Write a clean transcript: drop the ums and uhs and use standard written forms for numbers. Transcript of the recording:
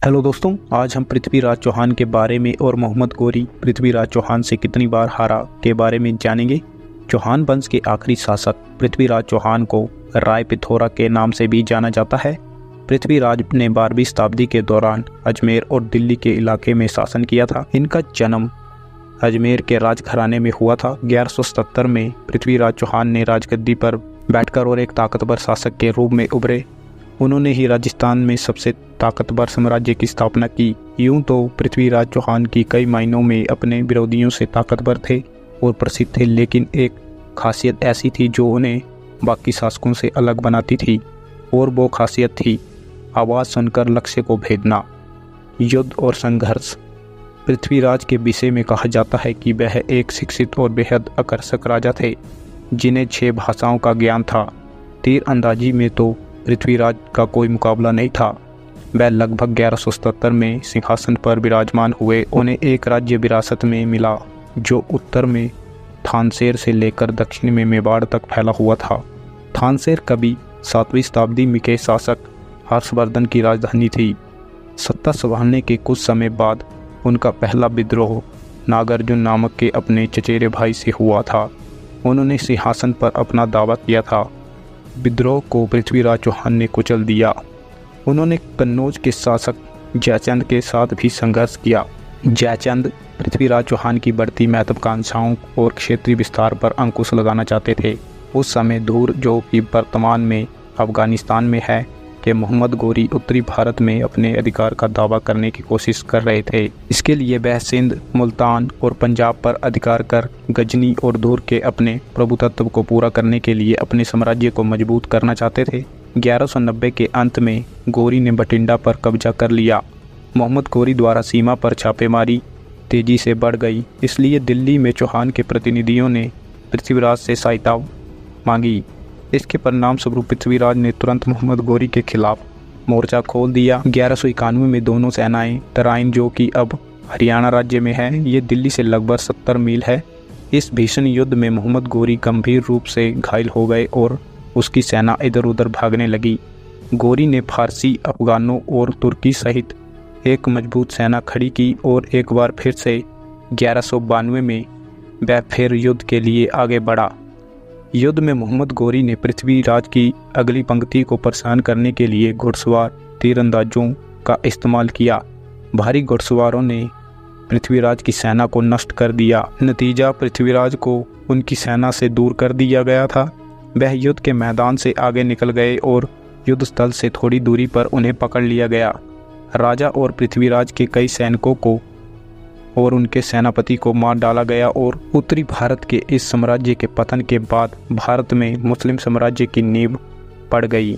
Hello दोस्तों, आज हम पृथ्वीराज चौहान के बारे में और मोहम्मद गोरी पृथ्वीराज चौहान से कितनी बार हारा के बारे में जानेंगे। चौहान वंश के आखिरी शासक पृथ्वीराज चौहान को राय पिथौरा के नाम से भी जाना जाता है। पृथ्वीराज ने 12वीं शताब्दी के दौरान अजमेर और दिल्ली के इलाके में शासन किया था। इनका जन्म अजमेर के राजघराने में हुआ था। 1177 में पृथ्वीराज चौहान ने राजगद्दी पर बैठकर और एक ताकतवर शासक के रूप में उभरे। उन्होंने ही राजस्थान में सबसे ताकतवर साम्राज्य की स्थापना की। यूं तो पृथ्वीराज चौहान की कई मायनों में अपने विरोधियों से ताकतवर थे और प्रसिद्ध थे, लेकिन एक खासियत ऐसी थी जो उन्हें बाकी शासकों से अलग बनाती थी, और वो खासियत थी आवाज़ सुनकर लक्ष्य को भेदना। युद्ध और संघर्ष। पृथ्वीराज के विषय में कहा जाता है कि वह एक शिक्षित और बेहद आकर्षक राजा थे, जिन्हें 6 भाषाओं का ज्ञान था। तीर अंदाजी में तो पृथ्वीराज का कोई मुकाबला नहीं था। वह लगभग 1177 में सिंहासन पर विराजमान हुए। उन्हें एक राज्य विरासत में मिला जो उत्तर में थानसेर से लेकर दक्षिण में मेवाड़ तक फैला हुआ था। थानसेर कभी 7वीं शताब्दी में के शासक हर्षवर्धन की राजधानी थी। सत्ता संभालने के कुछ समय बाद उनका पहला विद्रोह नागार्जुन नामक के अपने चचेरे भाई से हुआ था। उन्होंने सिंहासन पर अपना दावा किया था। विद्रोह को पृथ्वीराज चौहान ने कुचल दिया। उन्होंने कन्नौज के शासक जयचंद के साथ भी संघर्ष किया। जयचंद पृथ्वीराज चौहान की बढ़ती महत्वाकांक्षाओं और क्षेत्रीय विस्तार पर अंकुश लगाना चाहते थे। उस समय धूर, जो कि वर्तमान में अफगानिस्तान में है, के मोहम्मद गोरी उत्तरी भारत में अपने अधिकार का दावा करने की कोशिश कर रहे थे। इसके लिए वह सिंध, मुल्तान और पंजाब पर अधिकार कर गजनी और धूर के अपने प्रभुत्व को पूरा करने के लिए अपने साम्राज्य को मजबूत करना चाहते थे। 1190 के अंत में गोरी ने बठिंडा पर कब्जा कर लिया। मोहम्मद गोरी द्वारा सीमा पर छापेमारी तेजी से बढ़ गई, इसलिए दिल्ली में चौहान के प्रतिनिधियों ने पृथ्वीराज से सहायता मांगी। इसके परिणाम स्वरूप पृथ्वीराज ने तुरंत मोहम्मद गोरी के खिलाफ मोर्चा खोल दिया। 1191 में दोनों सेनाएं तराइन, जो कि अब हरियाणा राज्य में है, ये दिल्ली से लगभग 70 मील है। इस भीषण युद्ध में मोहम्मद गोरी गंभीर रूप से घायल हो गए और उसकी सेना इधर उधर भागने लगी। गोरी ने फारसी, अफगानों और तुर्की सहित एक मजबूत सेना खड़ी की और एक बार फिर से 1192 में वह फिर युद्ध के लिए आगे बढ़ा। युद्ध में मोहम्मद गोरी ने पृथ्वीराज की अगली पंक्ति को परेशान करने के लिए घुड़सवार तीरंदाजों का इस्तेमाल किया। भारी घुड़सवारों ने पृथ्वीराज की सेना को नष्ट कर दिया। नतीजा, पृथ्वीराज को उनकी सेना से दूर कर दिया गया था। वह युद्ध के मैदान से आगे निकल गए और युद्ध स्थल से थोड़ी दूरी पर उन्हें पकड़ लिया गया। राजा और पृथ्वीराज के कई सैनिकों को और उनके सेनापति को मार डाला गया और उत्तरी भारत के इस साम्राज्य के पतन के बाद भारत में मुस्लिम साम्राज्य की नींव पड़ गई।